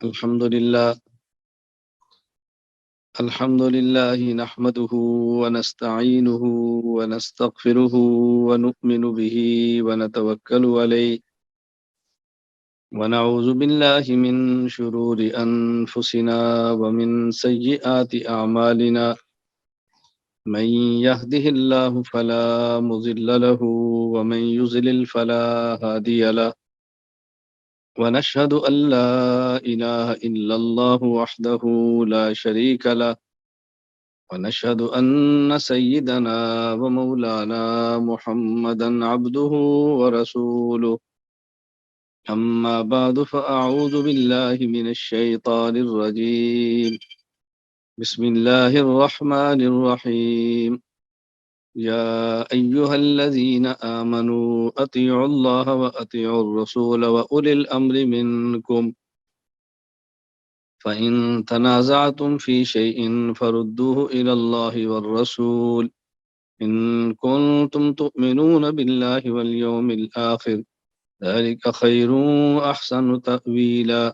الحمد لله الحمد لله نحمده ونستعينه ونستغفره ونؤمن به ونتوكل عليه ونعوذ بالله من شرور أنفسنا ومن سيئات أعمالنا من يهده الله فلا مضل له ومن يضلل فلا هادي له ونشهد أن لا إله إلا الله وحده لا شريك له ونشهد أن سيدنا ومولانا محمدا عبده ورسوله أما بعد فأعوذ بالله من الشيطان الرجيم بسم الله الرحمن الرحيم يا أيها الذين آمنوا أطيعوا الله وأطيعوا الرسول وأولي الأمر منكم فإن تنازعتم في شيء فردوه إلى الله والرسول إن كنتم تؤمنون بالله واليوم الآخر ذلك خير أحسن تأويلا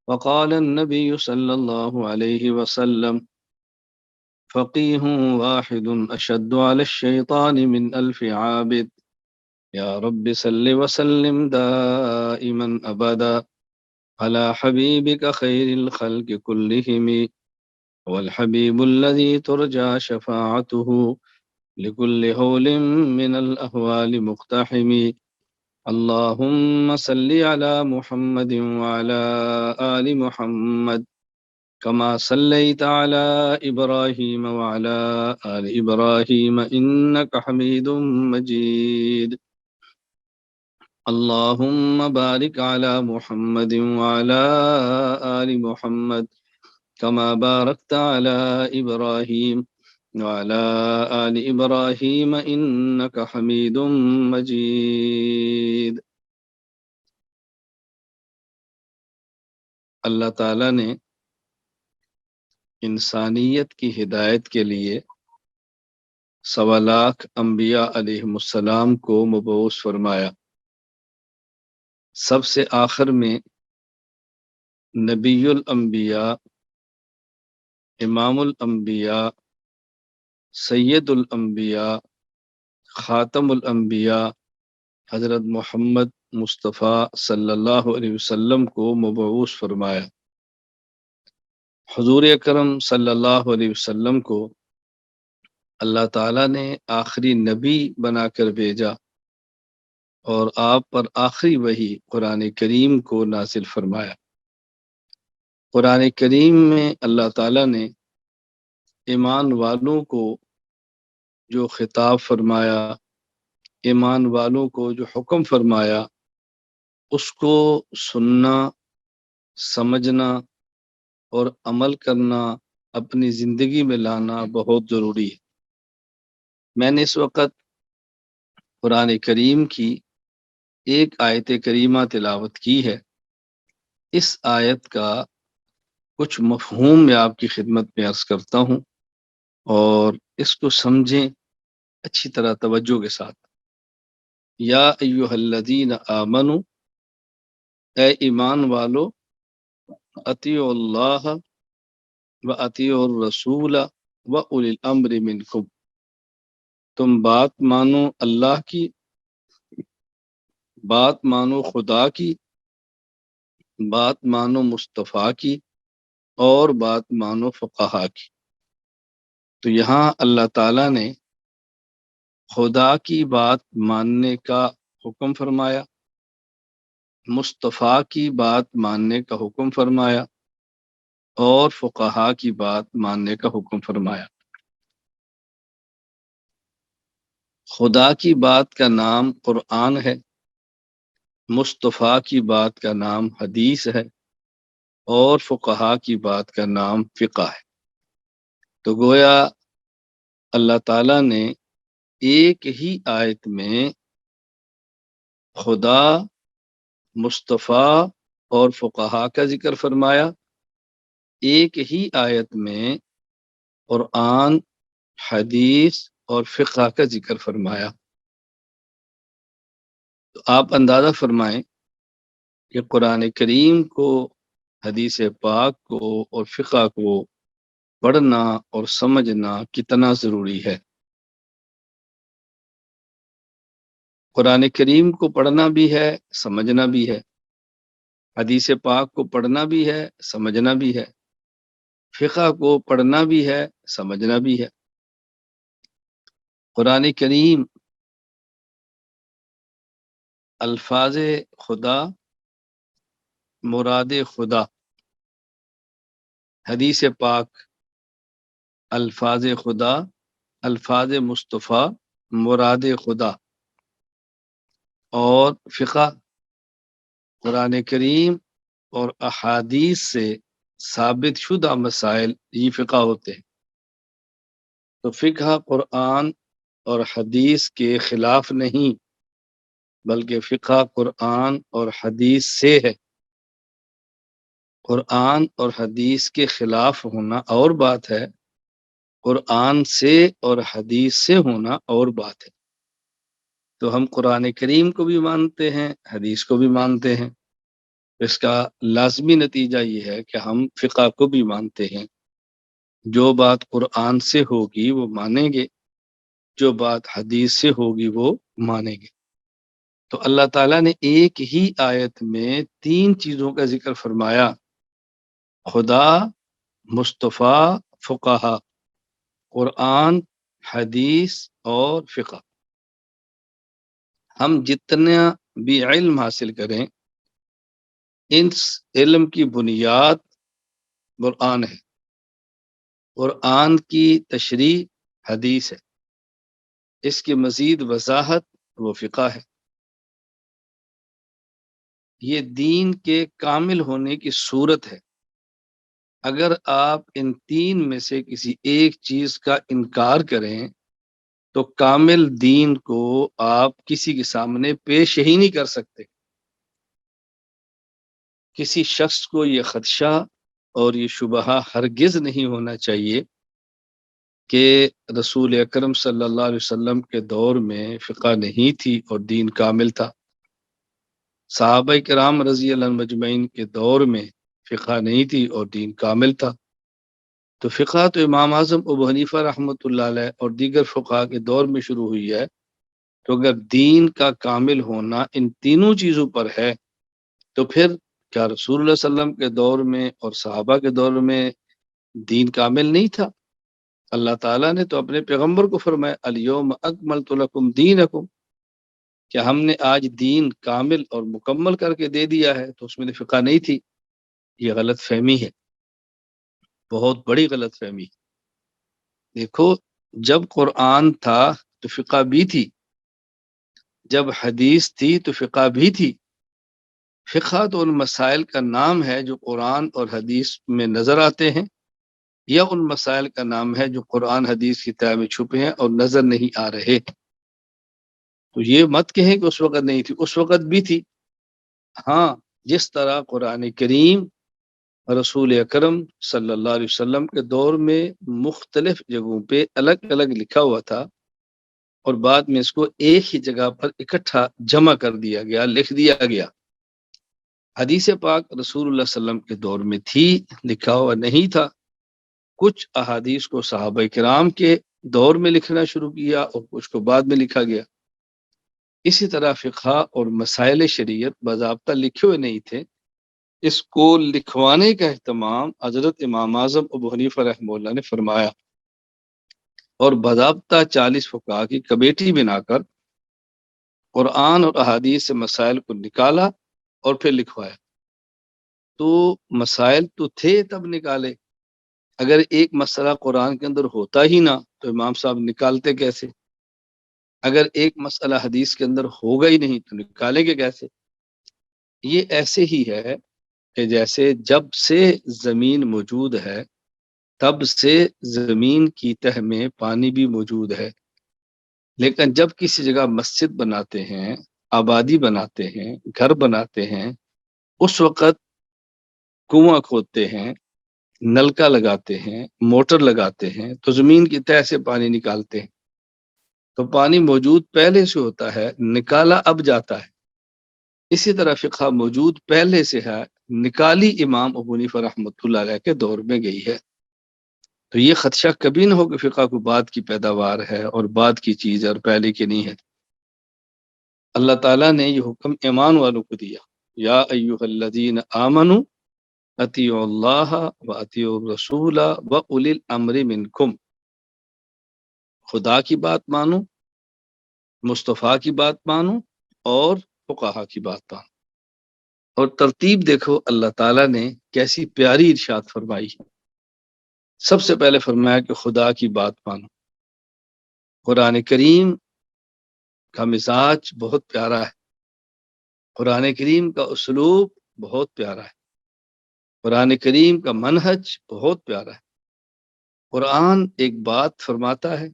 وقال النبي صلى الله عليه وسلم فقيه واحد أشد على الشيطان من ألف عابد يا رب صل وسلم دائما أبدا على حبيبك خير الخلق كلهم والحبيب الذي ترجى شفاعته لكل هول من الأهوال مقتحم اللهم صل على محمد وعلى آل محمد كما صليت على إبراهيم وعلى آل إبراهيم إنك حميد مجيد اللهم بارك على محمد وعلى آل محمد كما باركت على إبراهيم وعلى آل إبراهيم إنك حميد مجيد اللہ تعالیٰ نے انسانیت کی ہدایت کے لیے 1.25 انبیاء علیہم السلام کو مبعوث فرمایا۔ سب سے آخر میں نبی الانبیاء، امام الانبیاء، سید الانبیاء، خاتم الانبیاء حضرت محمد مصطفیٰ صلی اللہ علیہ وسلم کو مبعوث فرمایا۔ حضور اکرم صلی اللہ علیہ وسلم کو اللہ تعالیٰ نے آخری نبی بنا کر بھیجا اور آپ پر آخری وحی قرآن کریم کو نازل فرمایا۔ قرآن کریم میں اللہ تعالیٰ نے ایمان والوں کو جو خطاب فرمایا، ایمان والوں کو جو حکم فرمایا، اس کو سننا، سمجھنا اور عمل کرنا، اپنی زندگی میں لانا بہت ضروری ہے۔ میں نے اس وقت قرآن کریم کی ایک آیت کریمہ تلاوت کی ہے۔ اس آیت کا کچھ مفہوم میں آپ کی خدمت میں عرض کرتا ہوں اور اس کو سمجھیں اچھی طرح توجہ کے ساتھ۔ یا ایھا الذین آمنوا، اے ایمان والو، اطیعوا اللہ و اطیعوا الرسول و اولی الامر منکم، تم بات مانو اللہ کی، بات مانو خدا کی، بات مانو مصطفیٰ کی، اور بات مانو فقہا کی۔ تو یہاں اللہ تعالیٰ نے خدا کی بات ماننے کا حکم فرمایا، مصطفیٰ کی بات ماننے کا حکم فرمایا، اور فقہا کی بات ماننے کا حکم فرمایا۔ خدا کی بات کا نام قرآن ہے، مصطفیٰ کی بات کا نام حدیث ہے، اور فقہا کی بات کا نام فقہ ہے۔ تو گویا اللہ تعالیٰ نے ایک ہی آیت میں خدا، مصطفیٰ اور فقہا کا ذکر فرمایا، ایک ہی آیت میں قرآن، حدیث اور فقہ کا ذکر فرمایا۔ تو آپ اندازہ فرمائیں کہ قرآن کریم کو حدیث پاک کو اور فقہ کو پڑھنا اور سمجھنا کتنا ضروری ہے۔ قرآن کریم کو پڑھنا بھی ہے، سمجھنا بھی ہے، حدیث پاک کو پڑھنا بھی ہے، سمجھنا بھی ہے، فقہ کو پڑھنا بھی ہے، سمجھنا بھی ہے۔ قرآن کریم الفاظ خدا، مراد خدا، حدیث پاک الفاظ خدا، الفاظ مصطفیٰ، مراد خدا، اور فقہ قرآن کریم اور احادیث سے ثابت شدہ مسائل، یہ فقہ ہوتے ہیں۔ تو فقہ قرآن اور حدیث کے خلاف نہیں، بلکہ فقہ قرآن اور حدیث سے ہے۔ قرآن اور حدیث کے خلاف ہونا اور بات ہے، قرآن سے اور حدیث سے ہونا اور بات ہے۔ تو ہم قرآن کریم کو بھی مانتے ہیں، حدیث کو بھی مانتے ہیں۔ اس کا لازمی نتیجہ یہ ہے کہ ہم فقہ کو بھی مانتے ہیں۔ جو بات قرآن سے ہوگی وہ مانیں گے، جو بات حدیث سے ہوگی وہ مانیں گے۔ تو اللہ تعالیٰ نے ایک ہی آیت میں 3 چیزوں کا ذکر فرمایا: خدا، مصطفیٰ، فقہا، قرآن، حدیث اور فقہ۔ ہم جتنا بھی علم حاصل کریں، اس علم کی بنیاد قرآن ہے، قرآن کی تشریح حدیث ہے، اس کی مزید وضاحت وہ فقہ ہے۔ یہ دین کے کامل ہونے کی صورت ہے۔ اگر آپ ان 3 میں سے کسی ایک چیز کا انکار کریں تو کامل دین کو آپ کسی کے سامنے پیش ہی نہیں کر سکتے۔ کسی شخص کو یہ خدشہ اور یہ شبہہ ہرگز نہیں ہونا چاہیے کہ رسول اکرم صلی اللہ علیہ وسلم کے دور میں فقہ نہیں تھی اور دین کامل تھا۔ صحابہ کرام رضی اللہ عنہم مجمعین کے دور میں فقہ نہیں تھی اور دین کامل تھا۔ تو فقہ تو امام اعظم ابو حنیفہ رحمۃ اللہ علیہ اور دیگر فقہا کے دور میں شروع ہوئی ہے۔ تو اگر دین کا کامل ہونا ان تینوں چیزوں پر ہے تو پھر کیا رسول اللہ صلی اللہ علیہ وسلم کے دور میں اور صحابہ کے دور میں دین کامل نہیں تھا؟ اللہ تعالیٰ نے تو اپنے پیغمبر کو فرمایا الیوم اکملت لکم دینکم، کہ ہم نے آج دین کامل اور مکمل کر کے دے دیا ہے۔ تو اس میں فقہ نہیں تھی، یہ غلط فہمی ہے، بہت بڑی غلط فہمی۔ دیکھو، جب قرآن تھا تو فقہ بھی تھی، جب حدیث تھی تو فقہ بھی تھی۔ فقہ تو ان مسائل کا نام ہے جو قرآن اور حدیث میں نظر آتے ہیں، یا ان مسائل کا نام ہے جو قرآن حدیث کی تہ میں چھپے ہیں اور نظر نہیں آ رہے۔ تو یہ مت کہیں کہ اس وقت نہیں تھی، اس وقت بھی تھی۔ ہاں، جس طرح قرآن کریم رسول اکرم صلی اللہ علیہ وسلم کے دور میں مختلف جگہوں پہ الگ الگ لکھا ہوا تھا، اور بعد میں اس کو ایک ہی جگہ پر اکٹھا جمع کر دیا گیا، لکھ دیا گیا۔ حدیث پاک رسول اللہ صلی اللہ علیہ وسلم کے دور میں تھی، لکھا ہوا نہیں تھا۔ کچھ احادیث کو صحابہ کرام کے دور میں لکھنا شروع کیا اور کچھ کو بعد میں لکھا گیا۔ اسی طرح فقہ اور مسائل شریعت باضابطہ لکھے ہوئے نہیں تھے، اس کو لکھوانے کا اہتمام حضرت امام اعظم ابو حنیفہ رحمہ اللہ نے فرمایا، اور باضابطہ 40 فقہا کی کمیٹی بنا کر قرآن اور احادیث سے مسائل کو نکالا اور پھر لکھوایا۔ تو مسائل تو تھے تب نکالے، اگر ایک مسئلہ قرآن کے اندر ہوتا ہی نہ تو امام صاحب نکالتے کیسے؟ اگر ایک مسئلہ حدیث کے اندر ہوگا ہی نہیں تو نکالیں گے کیسے؟ یہ ایسے ہی ہے کہ جیسے جب سے زمین موجود ہے تب سے زمین کی تہ میں پانی بھی موجود ہے، لیکن جب کسی جگہ مسجد بناتے ہیں، آبادی بناتے ہیں، گھر بناتے ہیں، اس وقت کنواں کھودتے ہیں، نلکا لگاتے ہیں، موٹر لگاتے ہیں، تو زمین کی تہ سے پانی نکالتے ہیں۔ تو پانی موجود پہلے سے ہوتا ہے، نکالا اب جاتا ہے۔ اسی طرح فقہ موجود پہلے سے ہے، نکالی امام ابو حنیفہ رحمۃ اللہ علیہ کے دور میں گئی ہے۔ تو یہ خدشہ کبھی نہ ہو کہ فقہ کو بعد کی پیداوار ہے اور بعد کی چیز ہے اور پہلے کی نہیں ہے۔ اللہ تعالیٰ نے یہ حکم ایمان والوں کو دیا، یا ایہا الذین آمنوا اطیعوا اللہ و اطیعوا الرسول و اولی الامر منکم، خدا کی بات مانو، مصطفیٰ کی بات مانو، اور فقہا کی بات مانو۔ اور ترتیب دیکھو اللہ تعالیٰ نے کیسی پیاری ارشاد فرمائی۔ سب سے پہلے فرمایا کہ خدا کی بات مانو۔ قرآن کریم کا مزاج بہت پیارا ہے، قرآن کریم کا اسلوب بہت پیارا ہے، قرآن کریم کا منہج بہت پیارا ہے۔ قرآن ایک بات فرماتا ہے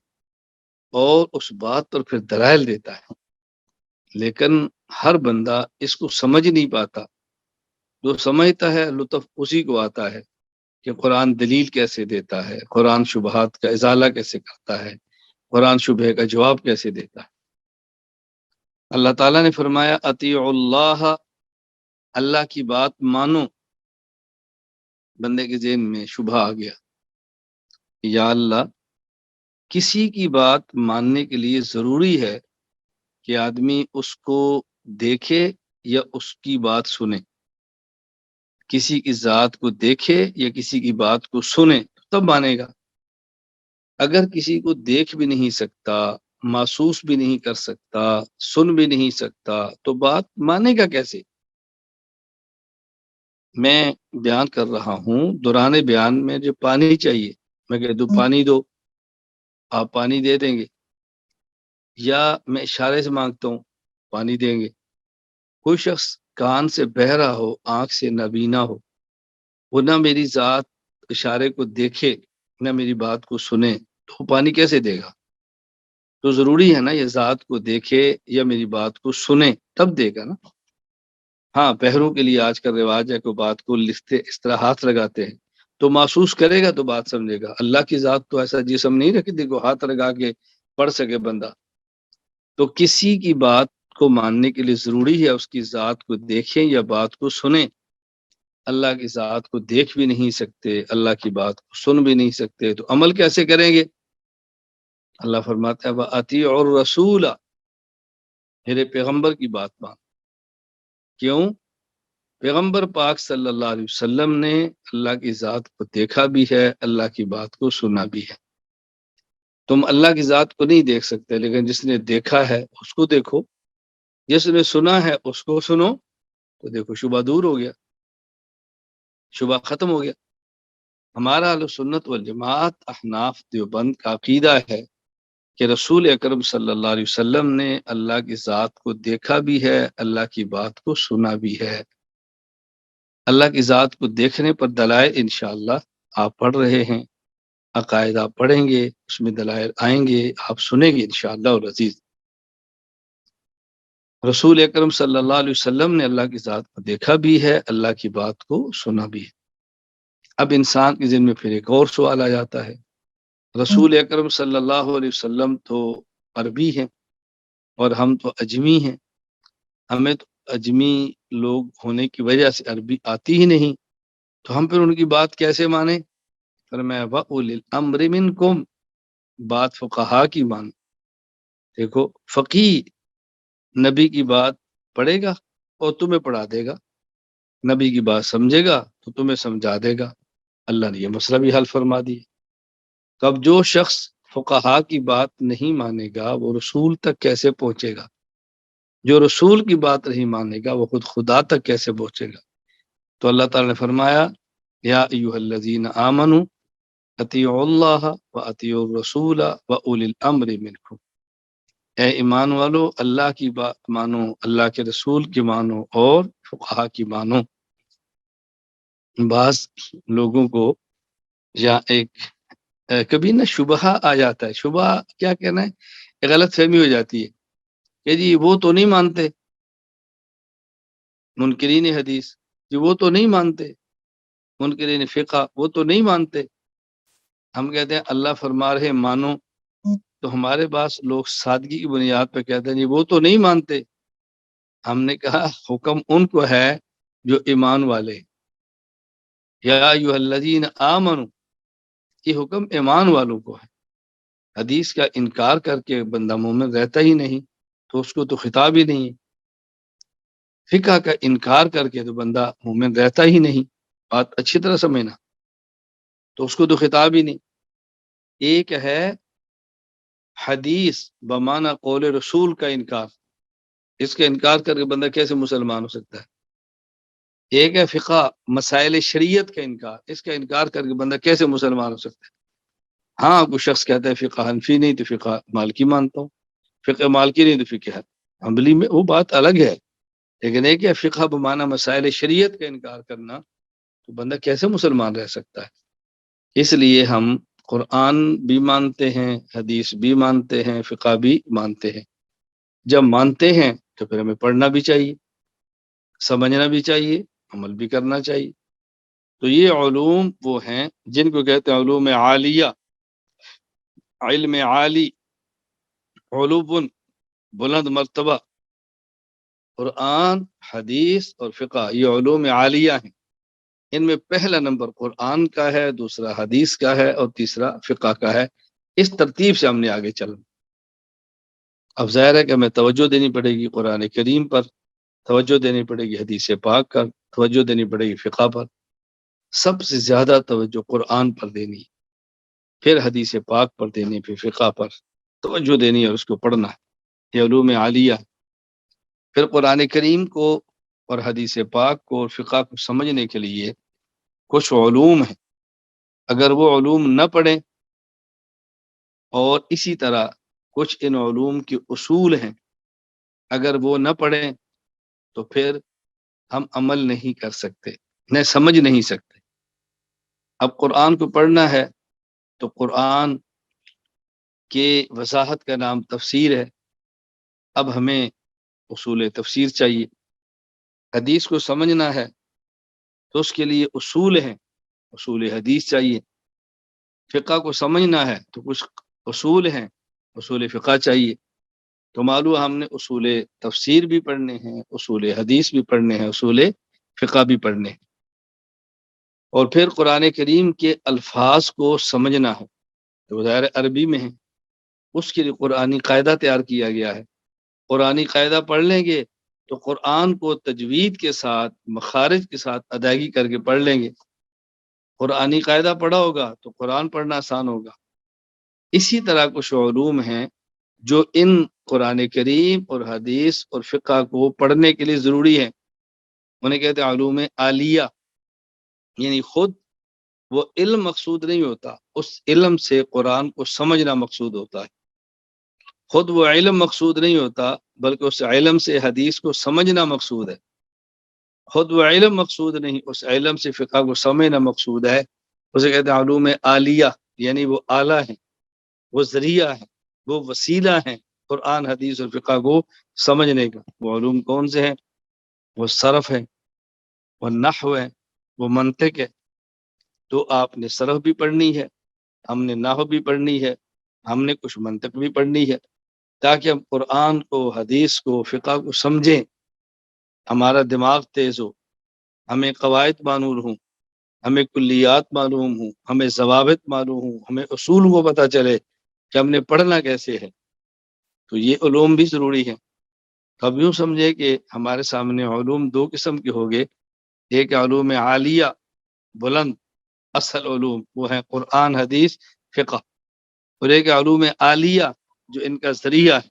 اور اس بات پر پھر دلائل دیتا ہے، لیکن ہر بندہ اس کو سمجھ نہیں پاتا۔ جو سمجھتا ہے لطف اسی کو آتا ہے کہ قرآن دلیل کیسے دیتا ہے، قرآن شبہات کا ازالہ کیسے کرتا ہے، قرآن شبہ کا جواب کیسے دیتا ہے۔ اللہ تعالیٰ نے فرمایا اطیعوا اللہ، اللہ کی بات مانو۔ بندے کے ذہن میں شبہ آ گیا، یا اللہ، کسی کی بات ماننے کے لیے ضروری ہے کہ آدمی اس کو دیکھے یا اس کی بات سنے؟ کسی کی ذات کو دیکھے یا کسی کی بات کو سنے تب مانے گا۔ اگر کسی کو دیکھ بھی نہیں سکتا، محسوس بھی نہیں کر سکتا، سن بھی نہیں سکتا، تو بات مانے گا کیسے؟ میں بیان کر رہا ہوں، دوران بیان میں جو پانی چاہیے، میں کہہ دوں پانی دو، آپ پانی دے دیں گے، یا میں اشارے سے مانگتا ہوں پانی دیں گے۔ کوئی شخص کان سے بہرا ہو، آنکھ سے نابینا ہو، وہ نہ میری ذات اشارے کو دیکھے نہ میری بات کو سنے، تو وہ پانی کیسے دے گا؟ تو ضروری ہے نا یہ ذات کو دیکھے یا میری بات کو سنے تب دے گا نا۔ ہاں، بہروں کے لیے آج کل رواج ہے کہ وہ بات کو لکھتے اس طرح ہاتھ لگاتے ہیں، تو محسوس کرے گا تو بات سمجھے گا۔ اللہ کی ذات تو ایسا جسم نہیں رکھی تھی کو ہاتھ لگا کے پڑھ سکے بندہ۔ تو کسی کی بات کو ماننے کے لیے ضروری ہے اس کی ذات کو دیکھیں یا بات کو سنیں۔ اللہ کی ذات کو دیکھ بھی نہیں سکتے، اللہ کی بات کو سن بھی نہیں سکتے، تو عمل کیسے کریں گے؟ اللہ فرماتا ہے وَأَطِيعُوا الرَّسُولَ، میرے پیغمبر کی بات مان۔ کیوں؟ پیغمبر پاک صلی اللہ علیہ وسلم نے اللہ کی ذات کو دیکھا بھی ہے، اللہ کی بات کو سنا بھی ہے۔ تم اللہ کی ذات کو نہیں دیکھ سکتے، لیکن جس نے دیکھا ہے اس کو دیکھو، جس نے سنا ہے اس کو سنو، تو دیکھو شبہ دور ہو گیا، شبہ ختم ہو گیا۔ ہمارا اہل سنت والجماعت احناف دیوبند کا عقیدہ ہے کہ رسول اکرم صلی اللہ علیہ وسلم نے اللہ کی ذات کو دیکھا بھی ہے، اللہ کی بات کو سنا بھی ہے۔ اللہ کی ذات کو دیکھنے پر دلائل انشاءاللہ آپ پڑھ رہے ہیں، عقائد آپ پڑھیں گے، اس میں دلائل آئیں گے، آپ سنیں گے انشاءاللہ العزیز۔ رسول اکرم صلی اللہ علیہ وسلم نے اللہ کی ذات کو دیکھا بھی ہے، اللہ کی بات کو سنا بھی ہے۔ اب انسان کے ذہن میں پھر ایک اور سوال آ جاتا ہے، رسول اکرم صلی اللہ علیہ وسلم تو عربی ہیں اور ہم تو اجمی ہیں، ہمیں تو اجمی لوگ ہونے کی وجہ سے عربی آتی ہی نہیں، تو ہم پھر ان کی بات کیسے مانیں؟ فرمایا وَأُولِي الْأَمْرِ مِنْكُمْ، بات فقہا کی مان۔ دیکھو فقیہ نبی کی بات پڑھے گا اور تمہیں پڑھا دے گا، نبی کی بات سمجھے گا تو تمہیں سمجھا دے گا۔ اللہ نے یہ مسئلہ بھی حل فرما دی۔ تو اب جو شخص فقہا کی بات نہیں مانے گا وہ رسول تک کیسے پہنچے گا؟ جو رسول کی بات نہیں مانے گا وہ خود خدا تک کیسے پہنچے گا؟ تو اللہ تعالیٰ نے فرمایا یا ایھا الذین آمنوا اطیعوا اللہ و اطیعوا الرسول و اولی الامر منکم، اے ایمان والو اللہ کی بات مانو، اللہ کے رسول کی مانو اور فقہا کی مانو۔ بعض لوگوں کو یا ایک کبھی نہ شبہ آ جاتا ہے، شبہ کیا کہنا ہے، ایک غلط فہمی ہو جاتی ہے کہ جی وہ تو نہیں مانتے، منکرین حدیث جی وہ تو نہیں مانتے، منکرین فقہ وہ تو نہیں مانتے۔ ہم کہتے ہیں اللہ فرما رہے مانو، تو ہمارے پاس لوگ سادگی کی بنیاد پہ کہتے ہیں جی وہ تو نہیں مانتے، ہم نے کہا حکم ان کو ہے جو ایمان والے، یا ایھا الذین آمنوا، یہ حکم ایمان والوں کو ہے۔ حدیث کا انکار کر کے بندہ مومن رہتا ہی نہیں، تو اس کو تو خطاب ہی نہیں ہے۔ فقہ کا انکار کر کے تو بندہ مومن رہتا ہی نہیں، بات اچھی طرح سمجھنا، تو اس کو تو خطاب ہی نہیں۔ ایک ہے حدیث بمعنی قول رسول کا انکار، اس کا انکار کر کے بندہ کیسے مسلمان ہو سکتا ہے؟ ایک ہے فقہ مسائل شریعت کا انکار، اس کا انکار کر کے بندہ کیسے مسلمان ہو سکتا ہے؟ ہاں کوئی شخص کہتا ہے فقہ حنفی نہیں تو فقہ مالکی مانتا ہوں، فقہ مالکی نہیں تو فقہ حنبلی میں، وہ بات الگ ہے۔ لیکن ایک ہے فقہ بمعنی مسائل شریعت کا انکار کرنا، تو بندہ کیسے مسلمان رہ سکتا ہے؟ اس لیے ہم قرآن بھی مانتے ہیں، حدیث بھی مانتے ہیں، فقہ بھی مانتے ہیں۔ جب مانتے ہیں تو پھر ہمیں پڑھنا بھی چاہیے، سمجھنا بھی چاہیے، عمل بھی کرنا چاہیے۔ تو یہ علوم وہ ہیں جن کو کہتے ہیں علوم عالیہ، علم عالی، علوم بلند مرتبہ۔ قرآن، حدیث اور فقہ یہ علوم عالیہ ہیں۔ ان میں پہلا نمبر قرآن کا ہے، دوسرا حدیث کا ہے، اور تیسرا فقہ کا ہے۔ اس ترتیب سے ہم نے آگے چلنا۔ اب ظاہر ہے کہ ہمیں توجہ دینی پڑے گی قرآن کریم پر، توجہ دینی پڑے گی حدیث پاک پر، توجہ دینی پڑے گی فقہ پر۔ سب سے زیادہ توجہ قرآن پر دینی، پھر حدیث پاک پر دینی، پھر فقہ پر توجہ دینی ہے اور اس کو پڑھنا ہے۔ یہ علوم عالیہ۔ پھر قرآن کریم کو اور حدیث پاک کو اور فقہ کو سمجھنے کے لیے کچھ علوم ہیں، اگر وہ علوم نہ پڑھیں، اور اسی طرح کچھ ان علوم کے اصول ہیں، اگر وہ نہ پڑھیں تو پھر ہم عمل نہیں کر سکتے، نہ سمجھ نہیں سکتے۔ اب قرآن کو پڑھنا ہے تو قرآن کے وضاحت کا نام تفسیر ہے، اب ہمیں اصول تفسیر چاہیے۔ حدیث کو سمجھنا ہے تو اس کے لیے اصول ہیں، اصول حدیث چاہیے۔ فقہ کو سمجھنا ہے تو کچھ اصول ہیں، اصول فقہ چاہیے۔ تو معلوم ہم نے اصول تفسیر بھی پڑھنے ہیں، اصول حدیث بھی پڑھنے ہیں، اصول فقہ بھی پڑھنے ہیں۔ اور پھر قرآن کریم کے الفاظ کو سمجھنا ہے، تو ظاہر عربی میں ہے، اس کے لیے قرآنی قاعدہ تیار کیا گیا ہے۔ قرآنی قاعدہ پڑھ لیں گے تو قرآن کو تجوید کے ساتھ، مخارج کے ساتھ ادائیگی کر کے پڑھ لیں گے۔ قرآنی قاعدہ پڑھا ہوگا تو قرآن پڑھنا آسان ہوگا۔ اسی طرح کچھ علوم ہیں جو ان قرآن کریم اور حدیث اور فقہ کو پڑھنے کے لیے ضروری ہیں، انہیں کہتے ہیں علوم عالیہ۔ یعنی خود وہ علم مقصود نہیں ہوتا، اس علم سے قرآن کو سمجھنا مقصود ہوتا ہے۔ خود وہ علم مقصود نہیں ہوتا، بلکہ اس علم سے حدیث کو سمجھنا مقصود ہے۔ خود وہ علم مقصود نہیں، اس علم سے فقہ کو سمجھنا مقصود ہے۔ اسے کہتے ہیں علوم عالیہ، یعنی وہ اعلیٰ ہیں، وہ ذریعہ ہیں، وہ وسیلہ ہیں قرآن، حدیث اور فقہ کو سمجھنے کا۔ وہ علوم کون سے ہیں؟ وہ صرف ہے، وہ نحو ہے، وہ منطق ہے۔ تو آپ نے صرف بھی پڑھنی ہے، ہم نے نحو بھی پڑھنی ہے، ہم نے کچھ منطق بھی پڑھنی ہے، تاکہ ہم قرآن کو، حدیث کو، فقہ کو سمجھیں، ہمارا دماغ تیز ہو، ہمیں قواعد معلوم ہوں، ہمیں کلیات معلوم ہوں، ہمیں ضوابط معلوم ہوں، ہمیں اصول کو پتہ چلے کہ ہم نے پڑھنا کیسے ہے۔ تو یہ علوم بھی ضروری ہیں۔ اب یوں سمجھے کہ ہمارے سامنے علوم دو قسم کے ہو گئے، ایک علوم عالیہ بلند اصل علوم، وہ ہیں قرآن، حدیث، فقہ، اور ایک علوم عالیہ جو ان کا ذریعہ ہے،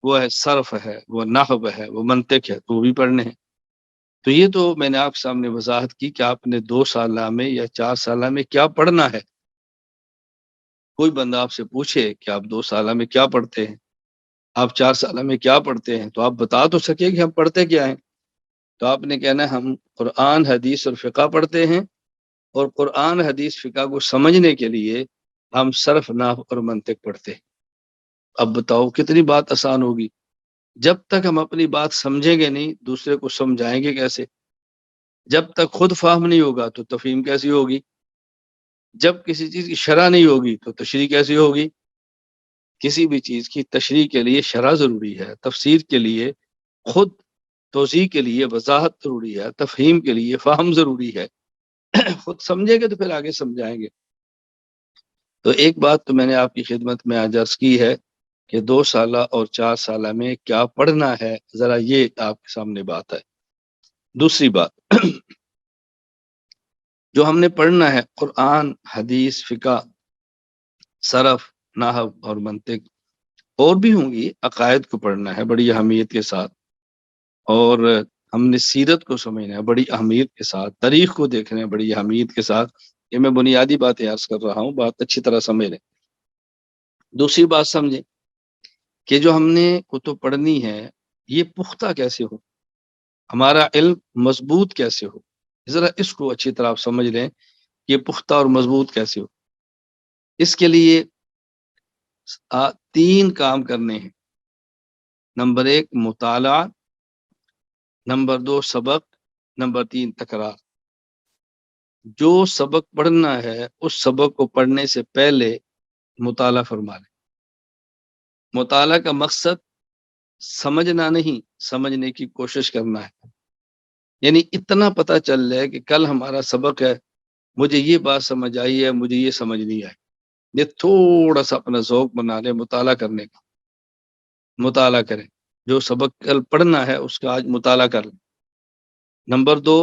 وہ ہے صرف ہے، وہ نحو ہے، وہ منطق ہے، تو وہ بھی پڑھنے ہیں۔ تو یہ تو میں نے آپ کے سامنے وضاحت کی کہ آپ نے 2 سالہ میں یا 4 سالہ میں کیا پڑھنا ہے۔ کوئی بندہ آپ سے پوچھے کہ آپ 2 سالہ میں کیا پڑھتے ہیں، آپ 4 سالہ میں کیا پڑھتے ہیں، تو آپ بتا تو سکے کہ ہم پڑھتے کیا ہیں۔ تو آپ نے کہنا ہم قرآن، حدیث اور فقہ پڑھتے ہیں، اور قرآن، حدیث، فقہ کو سمجھنے کے لیے ہم صرف، نحو اور منطق پڑھتے ہیں۔ اب بتاؤ کتنی بات آسان ہوگی۔ جب تک ہم اپنی بات سمجھیں گے نہیں، دوسرے کو سمجھائیں گے کیسے؟ جب تک خود فہم نہیں ہوگا تو تفہیم کیسی ہوگی؟ جب کسی چیز کی شرح نہیں ہوگی تو تشریح کیسی ہوگی؟ کسی بھی چیز کی تشریح کے لیے شرح ضروری ہے، تفسیر کے لیے خود توضیح کے لیے وضاحت ضروری ہے، تفہیم کے لیے فہم ضروری ہے۔ خود سمجھیں گے تو پھر آگے سمجھائیں گے۔ تو ایک بات تو میں نے آپ کی خدمت میں آج عرض کی ہے کہ 2 سالہ اور 4 سالہ میں کیا پڑھنا ہے، ذرا یہ آپ کے سامنے بات ہے۔ دوسری بات جو ہم نے پڑھنا ہے، قرآن، حدیث، فقہ، صرف، نحو اور منطق، اور بھی ہوں گی، عقائد کو پڑھنا ہے بڑی اہمیت کے ساتھ، اور ہم نے سیرت کو سمجھنا ہے بڑی اہمیت کے ساتھ، تاریخ کو دیکھنا ہے بڑی اہمیت کے ساتھ۔ یہ میں بنیادی باتیں عرض کر رہا ہوں، بات اچھی طرح سمجھ لیں۔ دوسری بات سمجھیں کہ جو ہم نے کتب پڑھنی ہے یہ پختہ کیسے ہو، ہمارا علم مضبوط کیسے ہو، ذرا اس کو اچھی طرح آپ سمجھ لیں کہ یہ پختہ اور مضبوط کیسے ہو۔ اس کے لیے 3 کام کرنے ہیں۔ نمبر 1 مطالعہ، نمبر 2 سبق، نمبر 3 تکرار۔ جو سبق پڑھنا ہے اس سبق کو پڑھنے سے پہلے مطالعہ فرما لیں۔ مطالعہ کا مقصد سمجھنا نہیں، سمجھنے کی کوشش کرنا ہے۔ یعنی اتنا پتہ چل جائے کہ کل ہمارا سبق ہے، مجھے یہ بات سمجھ آئی ہے، مجھے یہ سمجھ نہیں آئی۔ یہ تھوڑا سا اپنا ذوق بنا لیں مطالعہ کرنے کا، مطالعہ کریں۔ جو سبق کل پڑھنا ہے اس کا آج مطالعہ کر لیں۔ نمبر 2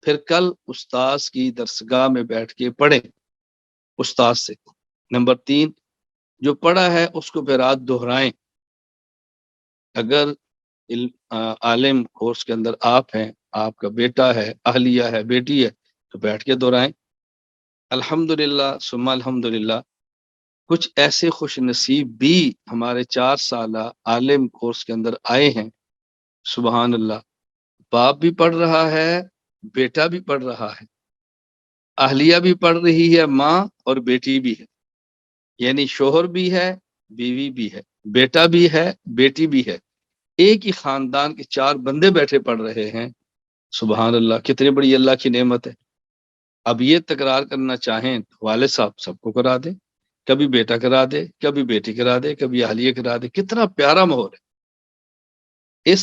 پھر کل استاذ کی درسگاہ میں بیٹھ کے پڑھیں استاذ سے۔ نمبر 3 جو پڑھا ہے اس کو پھر رات دہرائیں۔ اگر عالم کورس کے اندر آپ ہیں، آپ کا بیٹا ہے، اہلیہ ہے، بیٹی ہے، تو بیٹھ کے دہرائیں۔ الحمدللہ ثم الحمدللہ کچھ ایسے خوش نصیب بھی ہمارے 4 سالہ عالم کورس کے اندر آئے ہیں، سبحان اللہ، باپ بھی پڑھ رہا ہے، بیٹا بھی پڑھ رہا ہے، اہلیہ بھی پڑھ رہی ہے، ماں اور بیٹی بھی ہے، یعنی شوہر بھی ہے، بیوی بھی ہے، بیٹا بھی ہے، بیٹی بھی ہے، ایک ہی خاندان کے 4 بندے بیٹھے پڑھ رہے ہیں۔ سبحان اللہ، کتنی بڑی اللہ کی نعمت ہے۔ اب یہ تکرار کرنا چاہیں تو والد صاحب سب کو کرا دیں، کبھی بیٹا کرا دے، کبھی بیٹی کرا دے، کبھی اہلیہ کرا دے۔ کتنا پیارا ماحول ہے۔ اس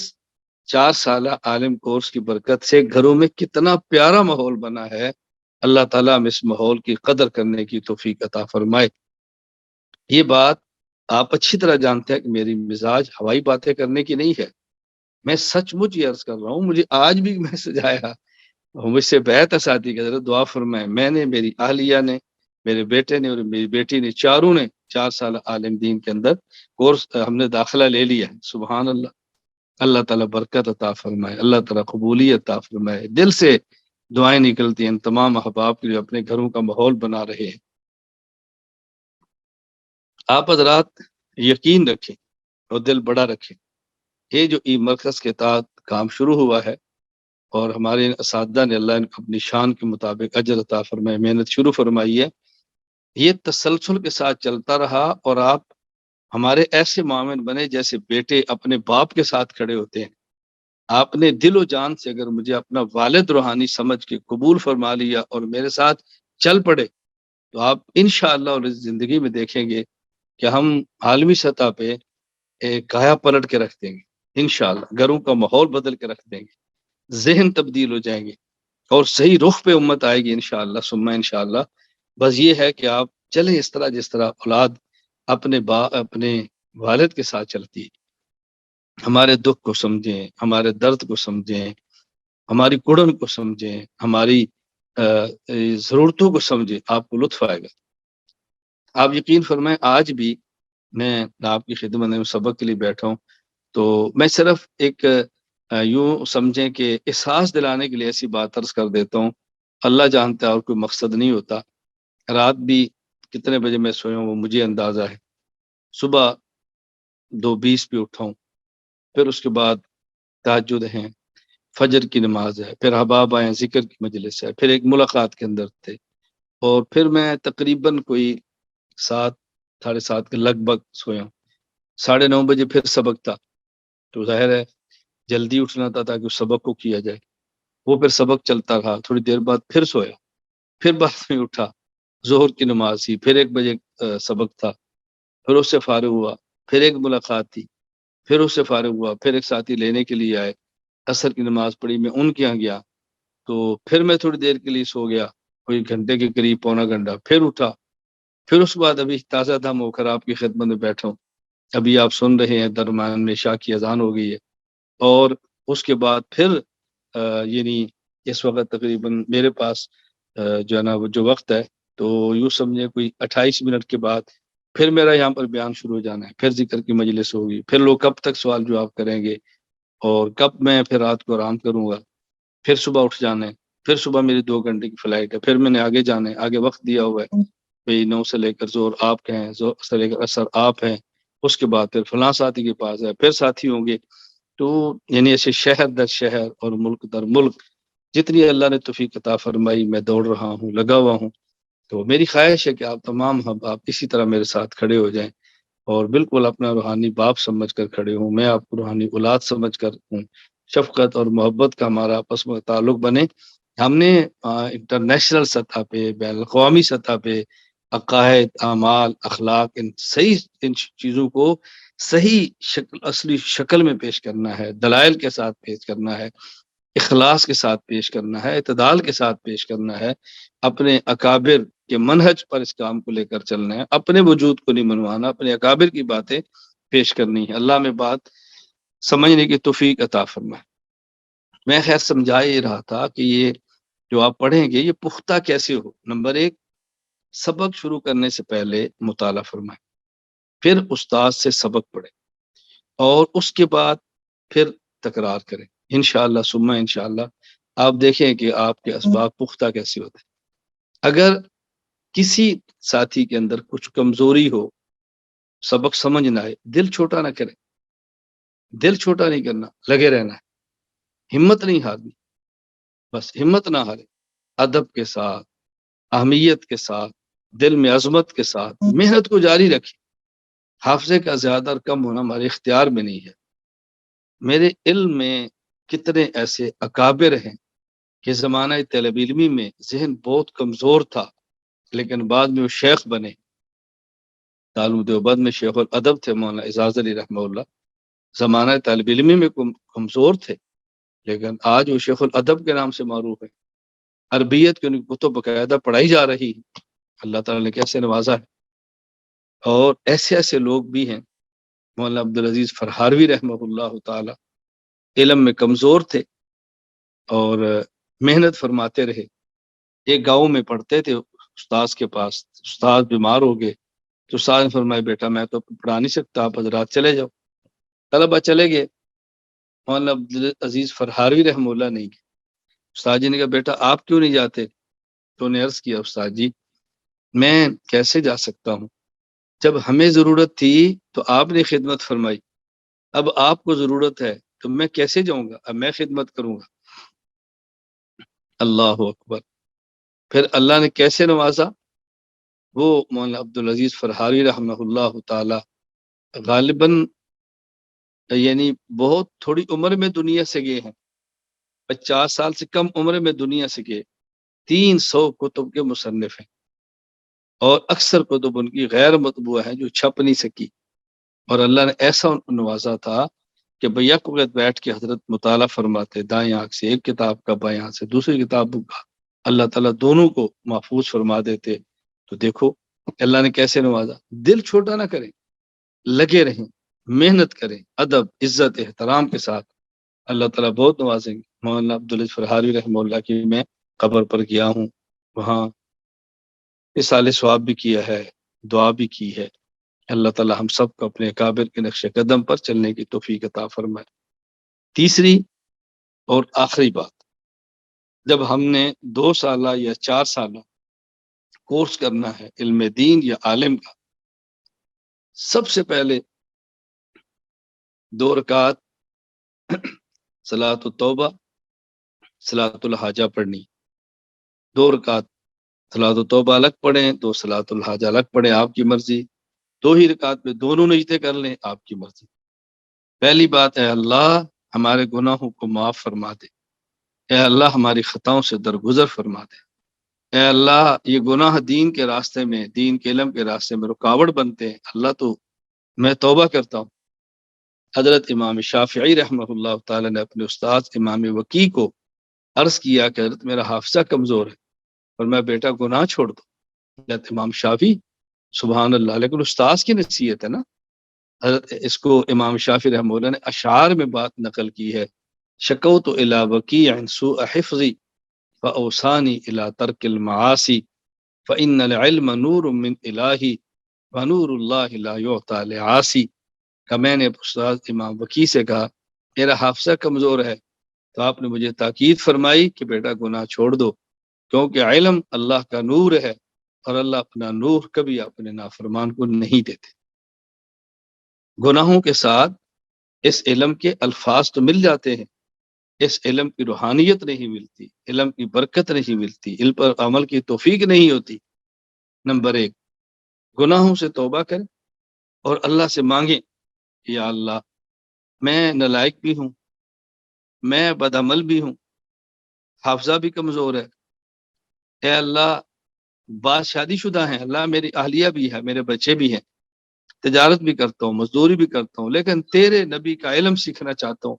4 سالہ عالم کورس کی برکت سے گھروں میں کتنا پیارا ماحول بنا ہے۔ اللہ تعالیٰ ہم اس ماحول کی قدر کرنے کی توفیق عطا فرمائے۔ یہ بات آپ اچھی طرح جانتے ہیں کہ میری مزاج ہوائی باتیں کرنے کی نہیں ہے، میں سچ مچ یہ عرض کر رہا ہوں۔ مجھے آج بھی میسج آیا، مجھ سے بیعت اساتی کہ حضرت دعا فرمائے، میں نے، میری اہلیہ نے، میرے بیٹے نے اور میری بیٹی نے، چاروں نے 4 سال عالم دین کے اندر کورس ہم نے داخلہ لے لیا ہے۔ سبحان اللہ، اللہ تعالیٰ برکت عطا فرمائے، اللہ تعالیٰ قبولیت عطا فرمائے۔ دل سے دعائیں نکلتی ہیں ان تمام احباب کے جو اپنے گھروں کا ماحول بنا رہے ہیں۔ آپ حضرات یقین رکھیں اور دل بڑا رکھیں، یہ جو ای مرکز کے تحت کام شروع ہوا ہے اور ہمارے اساتذہ نے اللہ ان کو اپنی شان کے مطابق اجر عطا فرمائے، محنت شروع فرمائی ہے، یہ تسلسل کے ساتھ چلتا رہا اور آپ ہمارے ایسے معاون بنے جیسے بیٹے اپنے باپ کے ساتھ کھڑے ہوتے ہیں۔ آپ نے دل و جان سے اگر مجھے اپنا والد روحانی سمجھ کے قبول فرما لیا اور میرے ساتھ چل پڑے تو آپ انشاءاللہ اور اس زندگی میں دیکھیں گے کہ ہم عالمی سطح پہ ایک کایا پلٹ کے رکھ دیں گے انشاءاللہ، گھروں کا ماحول بدل کے رکھ دیں گے، ذہن تبدیل ہو جائیں گے اور صحیح رخ پہ امت آئے گی انشاءاللہ ثم انشاءاللہ۔ بس یہ ہے کہ آپ چلیں اس طرح جس طرح اولاد اپنے والد کے ساتھ چلتی ہے۔ ہمارے دکھ کو سمجھیں، ہمارے درد کو سمجھیں، ہماری کڑن کو سمجھیں، ہماری ضرورتوں کو سمجھیں، آپ کو لطف آئے گا۔ آپ یقین فرمائیں آج بھی میں آپ کی خدمت میں سبق کے لیے بیٹھا ہوں تو میں صرف ایک یوں سمجھیں کہ احساس دلانے کے لیے ایسی بات عرض کر دیتا ہوں، اللہ جانتا ہے اور کوئی مقصد نہیں ہوتا۔ رات بھی کتنے بجے میں سویا ہوں وہ مجھے اندازہ ہے، صبح 2:20 پہ اٹھا ہوں، پھر اس کے بعد تہجد ہے، فجر کی نماز ہے، پھر احباب آئے، ذکر کی مجلس ہے، پھر ایک ملاقات کے اندر تھے، اور پھر میں تقریباً کوئی 7 ساڑھے 7 کے لگ بھگ سویا ہوں۔ 9:30 بجے پھر سبق تھا تو ظاہر ہے جلدی اٹھنا تھا تاکہ اس سبق کو کیا جائے، وہ پھر سبق چلتا رہا، تھوڑی دیر بعد پھر سویا، پھر بعد میں اٹھا، ظہر کی نماز تھی، پھر 1 بجے سبق تھا، پھر اس سے فارغ ہوا، پھر ایک ملاقات تھی، پھر اس سے فارغ ہوا، پھر ایک ساتھی لینے کے لیے آئے، عصر کی نماز پڑھی، میں ان کے یہاں گیا، تو پھر میں تھوڑی دیر کے لیے سو گیا، کوئی گھنٹے کے قریب، پونا گھنٹہ، پھر اٹھا، پھر اس کے بعد ابھی تازہ دم ہو کر آپ کی خدمت میں بیٹھا ہوں۔ ابھی آپ سن رہے ہیں درمیان میں عشاء کی اذان ہو گئی ہے، اور اس کے بعد پھر یعنی اس وقت تقریباً میرے پاس جو ہے نا وہ جو وقت ہے، تو یوں سمجھے کوئی 28 منٹ کے بعد پھر میرا یہاں پر بیان شروع ہو جانا ہے، پھر ذکر کی مجلس ہوگی، پھر لوگ کب تک سوال جواب کریں گے، اور کب میں پھر رات کو آرام کروں گا، پھر صبح اٹھ جانا ہے، پھر صبح میری 2 گھنٹے کی فلائٹ ہے، پھر میں نے آگے جانا ہے، آگے وقت دیا ہوا ہے بھئی 9 سے لے کر زور آپ کے ہیں، زور سے لے کر اثر آپ ہیں، اس کے بعد پھر فلاں ساتھی کے پاس ہے، پھر ساتھی ہوں گے، تو یعنی ایسے شہر در شہر اور ملک در ملک جتنی اللہ نے توفیق عطا فرمائی میں دوڑ رہا ہوں، لگا ہوا ہوں۔ تو میری خواہش ہے کہ آپ تمام آپ اسی طرح میرے ساتھ کھڑے ہو جائیں، اور بالکل اپنا روحانی باپ سمجھ کر کھڑے ہوں، میں آپ کو روحانی اولاد سمجھ کر ہوں، شفقت اور محبت کا ہمارا آپس میں تعلق بنے۔ ہم نے انٹرنیشنل سطح پہ، بین الاقوامی سطح پہ عقائد، اعمال، اخلاق، ان چیزوں کو صحیح شکل، اصلی شکل میں پیش کرنا ہے، دلائل کے ساتھ پیش کرنا ہے، اخلاص کے ساتھ پیش کرنا ہے، اعتدال کے ساتھ پیش کرنا ہے، اپنے اکابر کے منہج پر اس کام کو لے کر چلنا ہے، اپنے وجود کو نہیں منوانا، اپنے اکابر کی باتیں پیش کرنی ہے۔ اللہ میں بات سمجھنے کی توفیق عطا فرمائے۔ میں خیر سمجھا یہ رہا تھا کہ یہ جو آپ پڑھیں گے یہ پختہ کیسے ہو۔ نمبر 1، سبق شروع کرنے سے پہلے مطالعہ فرمائیں، پھر استاد سے سبق پڑھیں، اور اس کے بعد پھر تکرار کریں، انشاءاللہ ثم انشاءاللہ آپ دیکھیں کہ آپ کے اسباق پختہ کیسے ہوتے ہیں۔ اگر کسی ساتھی کے اندر کچھ کمزوری ہو، سبق سمجھ نہ آئے، دل چھوٹا نہ کریں، دل چھوٹا نہیں کرنا، لگے رہنا ہے، ہمت نہیں ہارنی، بس ہمت نہ ہارے، ادب کے ساتھ، اہمیت کے ساتھ، دل میں عظمت کے ساتھ محنت کو جاری رکھیں۔ حافظے کا زیادہ اور کم ہونا ہمارے اختیار میں نہیں ہے۔ میرے علم میں کتنے ایسے اکابر ہیں کہ زمانہ طالب علمی میں ذہن بہت کمزور تھا، لیکن بعد میں وہ شیخ بنے۔ دارالعلوم دیوبند میں شیخ الادب تھے مولانا اعزاز علی رحمہ اللہ، زمانہ طالب علمی میں کمزور تھے، لیکن آج وہ شیخ الادب کے نام سے معروف ہے، عربیت کی ان کی کتب باقاعدہ پڑھائی جا رہی ہے۔ اللہ تعالیٰ نے کیسے نوازا ہے۔ اور ایسے ایسے لوگ بھی ہیں، مولانا عبدالعزیز فرہاروی رحمہ اللہ تعالی علم میں کمزور تھے اور محنت فرماتے رہے۔ ایک گاؤں میں پڑھتے تھے استاذ کے پاس، استاد بیمار ہو گئے تو استاد نے فرمایا بیٹا میں تو پڑھا نہیں سکتا، آپ حضرات چلے جاؤ۔ طلبہ چلے گئے، مولانا عبدالعزیز فرہاروی رحمہ اللہ نہیں گئے۔ استاد جی نے کہا بیٹا آپ کیوں نہیں جاتے؟ تو انہوں نے عرض کیا استاد جی میں کیسے جا سکتا ہوں، جب ہمیں ضرورت تھی تو آپ نے خدمت فرمائی، اب آپ کو ضرورت ہے تو میں کیسے جاؤں گا، اب میں خدمت کروں گا۔ اللہ اکبر۔ پھر اللہ نے کیسے نوازا، وہ مولانا عبدالعزیز فرہاروی رحمہ اللہ تعالی غالباً یعنی بہت تھوڑی عمر میں دنیا سے گئے ہیں، 50 سال سے کم عمر میں دنیا سے گئے، 300 کتب کے مصنف ہیں، اور اکثر کتب ان کی غیر مطبوع ہیں جو چھپ نہیں سکی، اور اللہ نے ایسا ان کو نوازا تھا کہ یک وقت بیٹھ کے حضرت مطالعہ فرماتے، دائیں آنکھ سے ایک کتاب کا، بائیں آنکھ سے دوسری کتاب کا، اللہ تعالیٰ دونوں کو محفوظ فرما دیتے۔ تو دیکھو اللہ نے کیسے نوازا۔ دل چھوٹا نہ کریں، لگے رہیں، محنت کریں، ادب، عزت، احترام کے ساتھ، اللہ تعالیٰ بہت نوازیں گے۔ مولانا عبدالعزیز فرہاروی رحمہ اللہ کی میں قبر پر گیا ہوں، وہاں اصالہ ثواب بھی کیا ہے، دعا بھی کی ہے۔ اللہ تعالیٰ ہم سب کو اپنے اکابر کے نقش قدم پر چلنے کی توفیق عطا فرمائے۔ تیسری اور آخری بات، جب ہم نے 2 سالہ یا 4 سالہ کورس کرنا ہے علم دین یا عالم کا، سب سے پہلے 2 رکعت صلاۃ التوبہ، صلاۃ الحاجہ پڑھنی، 2 رکعت صلاۃ التوبہ الگ پڑھیں، 2 صلاۃ الحاجہ الگ پڑھیں، آپ کی مرضی، 2 ہی رکعت میں دونوں نجدے کر لیں، آپ کی مرضی۔ پہلی بات ہے اللہ ہمارے گناہوں کو معاف فرما دے، اے اللہ ہماری خطاؤں سے درگزر فرما دے، اے اللہ یہ گناہ دین کے راستے میں، دین کے علم کے راستے میں رکاوٹ بنتے ہیں، اللہ تو میں توبہ کرتا ہوں، حضرت امام شافعی رحمہ اللہ تعالی نے اپنے استاد امام وکی کو عرض کیا کہ حضرت میرا حافظہ کمزور ہے اور میں بیٹا گناہ چھوڑ دوں. حضرت امام شافعی سبحان اللہ، لیکن استاذ کی نصیحت ہے نا. حضرت اس کو امام شافعی رحمہ اللہ نے اشعار میں بات نقل کی ہے. شکوت الی وکیع سوء حفظی فاوصانی الی ترک المعاصی فان العلم نور من الہی ونور اللہ لا یعطی لعاصی. کہ میں نے استاد امام وکی سے کہا میرا حافظہ کمزور ہے، تو آپ نے مجھے تاکید فرمائی کہ بیٹا گناہ چھوڑ دو، کیونکہ علم اللہ کا نور ہے اور اللہ اپنا نور کبھی اپنے نافرمان کو نہیں دیتے. گناہوں کے ساتھ اس علم کے الفاظ تو مل جاتے ہیں، اس علم کی روحانیت نہیں ملتی، علم کی برکت نہیں ملتی، علم پر عمل کی توفیق نہیں ہوتی. نمبر ایک، گناہوں سے توبہ کریں اور اللہ سے مانگیں یا اللہ میں نالائق بھی ہوں، میں بد عمل بھی ہوں، حافظہ بھی کمزور ہے، اے اللہ بعض شادی شدہ ہیں، اللہ میری اہلیہ بھی ہے، میرے بچے بھی ہیں، تجارت بھی کرتا ہوں، مزدوری بھی کرتا ہوں، لیکن تیرے نبی کا علم سیکھنا چاہتا ہوں.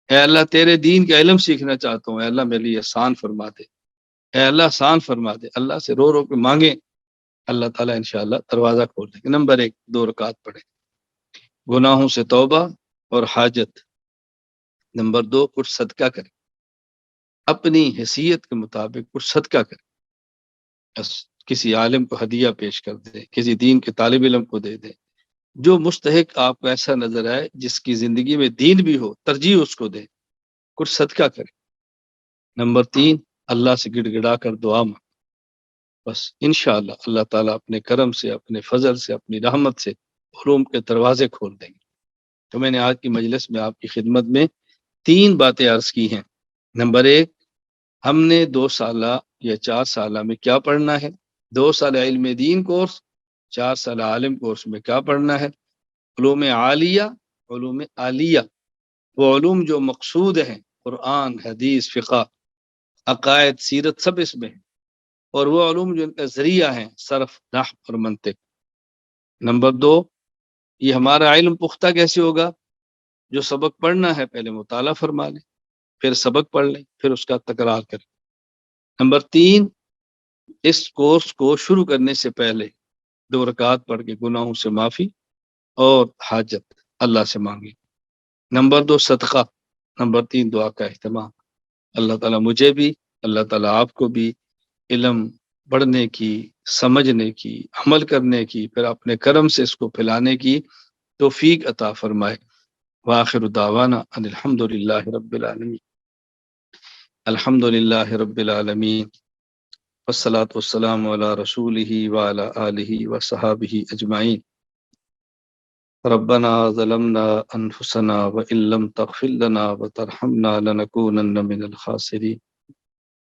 اے اللہ تیرے دین کا علم سیکھنا چاہتا ہوں، اے اللہ میرے لیے آسان فرما دے، اے اللہ آسان فرما دے. اللہ سے رو رو کے مانگیں، اللہ تعالیٰ انشاءاللہ دروازہ کھول دے گا. نمبر ایک، 2 رکعت پڑھیں، گناہوں سے توبہ اور حاجت. نمبر دو، کچھ صدقہ کریں، اپنی حیثیت کے مطابق کچھ صدقہ کریں. بس کسی عالم کو ہدیہ پیش کر دیں، کسی دین کے طالب علم کو دے دیں، جو مستحق آپ کو ایسا نظر آئے جس کی زندگی میں دین بھی ہو، ترجیح اس کو دیں، کچھ صدقہ کریں. نمبر تین، اللہ سے گڑ گڑا کر دعا مانگ. بس انشاءاللہ اللہ تعالیٰ اپنے کرم سے، اپنے فضل سے، اپنی رحمت سے علوم کے دروازے کھول دیں گے. تو میں نے آج کی مجلس میں آپ کی خدمت میں 3 باتیں عرض کی ہیں. نمبر ایک، ہم نے 2 سالہ یا 4 سالہ میں کیا پڑھنا ہے. 2 سال علم دین کورس، 4 سال عالم کورس میں کیا پڑھنا ہے. علوم عالیہ، علوم عالیہ، وہ علوم جو مقصود ہیں، قرآن، حدیث، فقہ، عقائد، سیرت، سب اس میں ہیں. اور وہ علوم جو ان کا ذریعہ ہیں، صرف، نحو اور منطق. نمبر دو، یہ ہمارا علم پختہ کیسے ہوگا. جو سبق پڑھنا ہے پہلے مطالعہ فرما لیں، پھر سبق پڑھ لیں، پھر اس کا تکرار کریں. نمبر تین، اس کورس کو شروع کرنے سے پہلے 2 رکعت پڑھ کے گناہوں سے معافی اور حاجت اللہ سے مانگی. نمبر دو، صدقہ. نمبر تین، دعا کا اہتمام. اللہ تعالیٰ مجھے بھی، اللہ تعالیٰ آپ کو بھی علم پڑھنے کی، سمجھنے کی، عمل کرنے کی، پھر اپنے کرم سے اس کو پھیلانے کی توفیق عطا فرمائے. وآخر دعوانا ان الحمد للہ رب العالمین. الحمد للہ رب العالمین والصلاة والسلام علی رسولہ وعلی آلہ وصحابہ اجمعین. ربنا ظلمنا انفسنا وان لم تغفر لنا وترحمنا لنكونن من الخاسرین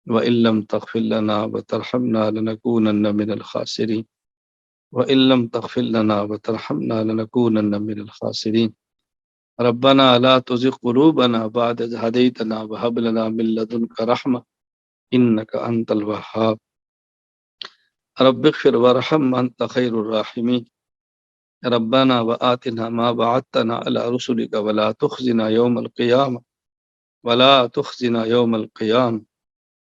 وان لم تغفر لنا وترحمنا لنكونن من الخاسرین وان لم تغفر لنا وترحمنا لنكونن من الخاسرین. ربنا لا تزغ قلوبنا بعد إذ هديتنا وهب لنا من لدنك رحمة إنك أنت الوهاب. رب اغفر وارحم أنت خير الراحمين. ربنا وآتنا ما وعدتنا على رسلك ولا تخزنا يوم القيامة ولا تخزنا يوم القيامة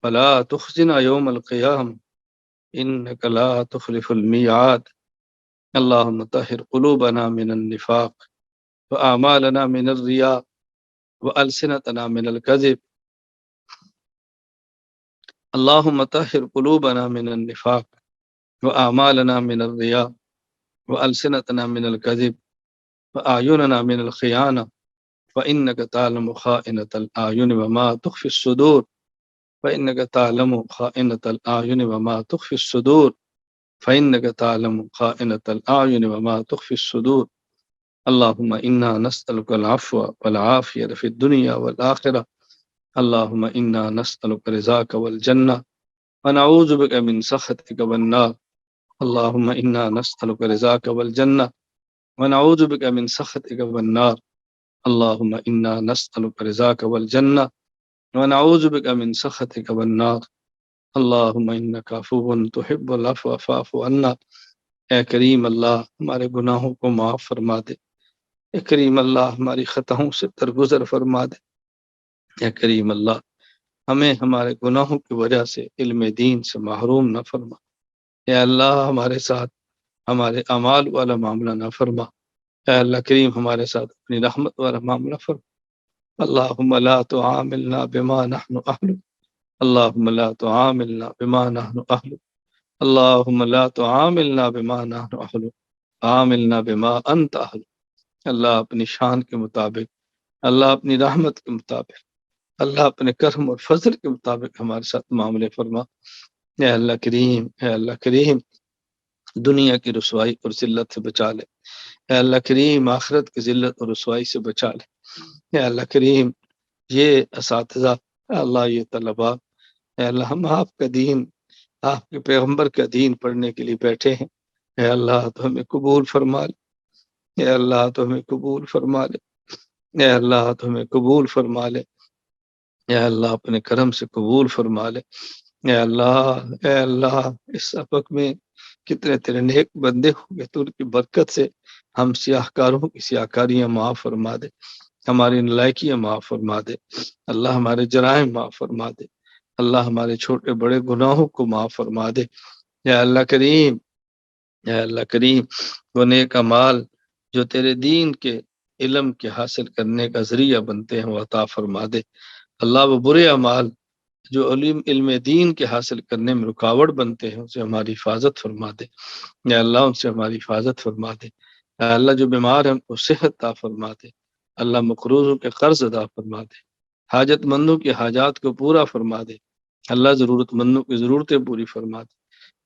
ولا تخزنا يوم القيامة إنك لا تخلف الميعاد. اللهم طهر قلوبنا من النفاق وأعمالنا من الرياء وألسنتنا من الكذب. اللهم طهر قلوبنا من النفاق وأعمالنا من الرياء وألسنتنا من الكذب وأعيننا من الخيانة فإنك تعلم خائنة الأعين وما تخفي الصدور فإنك تعلم خائنة الأعين وما تخفي الصدور فإنك تعلم خائنة الأعين وما تخفي الصدور. اللهم إنا نسألك العفو والعافية في الدنيا والآخرة. اللهم إنا نسألك رضاك والجنة ونعوذ بك من سخطك والنار. اللهم إنا نسألك رضاك والجنة ونعوذ بك من سخطك والنار. اللهم إنا نسألك رضاك والجنة ونعوذ بك من سخطك والنار. اللهم إنك عفو تحب العفو فاعف عنا. اے کریم اللہ، ہمارے گناہوں کو معاف فرما دے، اے کریم اللہ ہماری خطاؤں سے درگزر فرما دے۔ اے کریم اللہ ہمیں ہمارے گناہوں کی وجہ سے علم دین سے محروم نہ فرما۔ اے اللہ ہمارے ساتھ ہمارے اعمال والا معاملہ نہ فرما۔ اے اللہ کریم ہمارے ساتھ اپنی رحمت والا معاملہ فرما۔ اللہم لا تعاملنا بما نحن اہل، اللہم لا تعاملنا بما نحن اہل، اللہم لا تعاملنا بما نحن اہل، عاملنا بما انت اہل۔ اللہ اپنی شان کے مطابق، اللہ اپنی رحمت کے مطابق، اللہ اپنے کرم اور فضل کے مطابق ہمارے ساتھ معاملے فرما۔ اے اللہ کریم، اے اللہ کریم دنیا کی رسوائی اور ذلت سے بچا لے۔ اے اللہ کریم آخرت کی ذلت اور رسوائی سے بچا لے۔ اے اللہ کریم یہ اساتذہ، اے اللہ یہ طلباء، اے اللہ ہم آپ کا دین، آپ کے پیغمبر کا دین پڑھنے کے لیے بیٹھے ہیں۔ اے اللہ تو ہمیں قبول فرما لے، اے اللہ تو ہمیں قبول فرما لے، اے اللہ تو ہمیں قبول فرما لے، اے اللہ اپنے کرم سے قبول فرما لے۔ اے اللہ، اے اللہ اس سبق میں کتنے تیرے نیک بندے ہوں گے، تو ان کی برکت سے ہم سیاہ کاروں کی سیاہ کاریاں معاف فرما دے، ہماری نالائکیاں معاف فرما دے، اللہ ہمارے جرائم معاف فرما دے، اللہ ہمارے چھوٹے بڑے گناہوں کو معاف فرما دے۔ اے اللہ کریم، اے اللہ کریم وہ نیک اعمال جو تیرے دین کے علم کے حاصل کرنے کا ذریعہ بنتے ہیں وہ عطا فرما دے۔ اللہ وہ برے اعمال جو علم دین کے حاصل کرنے میں رکاوٹ بنتے ہیں اسے ہماری حفاظت فرما دے۔ یا اللہ ان سے ہماری حفاظت فرما دے۔ یا اللہ جو بیمار ہیں ان کو صحت عطا فرما دے۔ اللہ مقروضوں کے قرض ادا فرما دے، حاجت مندوں کی حاجات کو پورا فرما دے، اللہ ضرورت مندوں کی ضرورتیں پوری فرما دے۔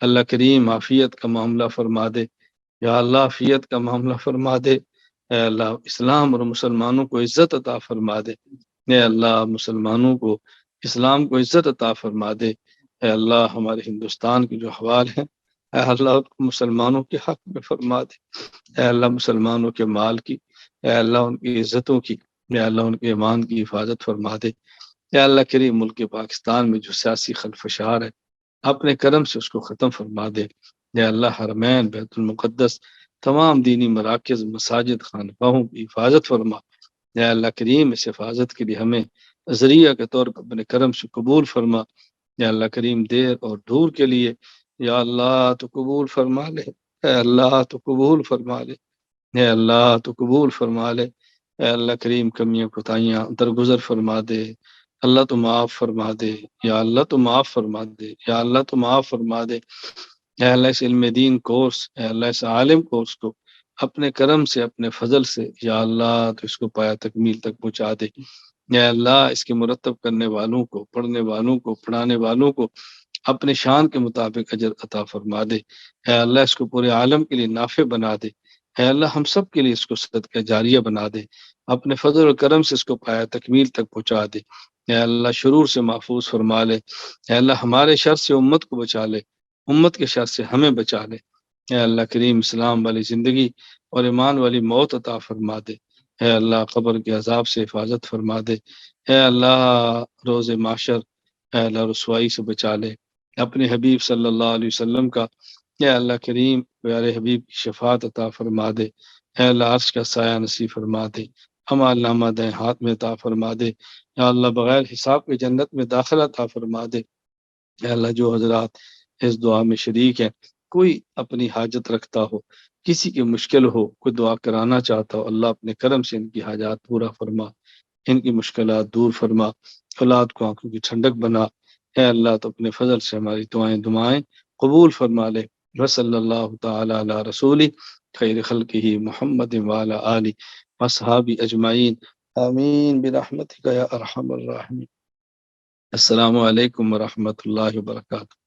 اللہ کریم عافیت کا معاملہ فرما دے، یا اللہ عافیت کا معاملہ فرما دے۔ اے اللہ اسلام اور مسلمانوں کو عزت عطا فرما دے۔ اے اللہ مسلمانوں کو، اسلام کو عزت عطا فرما دے۔ اے اللہ ہمارے ہندوستان کے جو حوال ہیں، اے اللہ ان کو مسلمانوں کے حق میں فرما دے۔ اے اللہ مسلمانوں کے مال کی، اے اللہ ان کی عزتوں کی، اے اللہ ان کے ایمان کی حفاظت فرما دے۔ اے اللہ کریم ملک پاکستان میں جو سیاسی خلفشار ہے اپنے کرم سے اس کو ختم فرما دے۔ اے اللہ حرمین، بیت المقدس، تمام دینی مراکز، مساجد، خانقاہوں کی حفاظت فرما۔ یا اللہ کریم اس حفاظت کے لیے ہمیں ذریعہ کے طور پر اپنے کرم سے قبول فرما۔ یا اللہ کریم دیر اور دور کے لیے، یا اللہ تو قبول فرما لے، اے اللہ تو قبول فرما لے، اے اللہ تو قبول فرما لے۔ اے اللہ کریم کمیاں کوتاہیاں درگزر فرما دے، اللہ تو معاف فرما دے، یا اللہ تو معاف فرما دے، یا اللہ تو معاف فرما دے۔ اے اللہ اس علم دین کورس، اے اللہ اس عالم کورس کو اپنے کرم سے، اپنے فضل سے، یا اللہ تو اس کو پایا تکمیل تک پہنچا دے۔ یا اللہ اس کے مرتب کرنے والوں کو، پڑھنے والوں کو، پڑھانے والوں کو اپنے شان کے مطابق اجر عطا فرما دے۔ اے اللہ اس کو پورے عالم کے لیے نافع بنا دے۔ اے اللہ ہم سب کے لیے اس کو صدقہ جاریہ بنا دے، اپنے فضل و کرم سے اس کو پایا تکمیل تک پہنچا دے۔ اے اللہ شرور سے محفوظ فرما لے۔ اے اللہ ہمارے شر سے امت کو بچا لے، امت کے شر سے ہمیں بچا لے۔ اے اللہ کریم اسلام والی زندگی اور ایمان والی موت عطا فرما دے۔ اے اللہ قبر کے عذاب سے حفاظت فرما دے۔ اے اللہ روز معاشر، اے اللہ رسوائی سے بچا لے۔ اپنے حبیب صلی اللہ علیہ وسلم کا، اے اللہ کریم پیارے حبیب کی شفاعت عطا فرما دے۔ اے اللہ عرش کا سایہ نصیب فرما دے، عمل نامہ دائیں ہاتھ میں عطا فرما دے۔ یا اللہ بغیر حساب کے جنت میں داخلہ عطا فرما دے۔ اے اللہ جو حضرات اس دعا میں شریک ہیں، کوئی اپنی حاجت رکھتا ہو، کسی کی مشکل ہو، کوئی دعا کرانا چاہتا ہو، اللہ اپنے کرم سے ان کی حاجات پورا فرما، ان کی مشکلات دور فرما، اولاد کو آنکھوں کی ٹھنڈک بنا۔ اے اللہ تو اپنے فضل سے ہماری دعائیں قبول فرما لے۔ وصلی اللہ تعالی علی رسولی خیر خلقہ محمد وعلی آلہ وصحابہ اجمعین، آمین برحمتک یا ارحم الراحمین۔ السلام علیکم ورحمۃ اللہ وبرکاتہ۔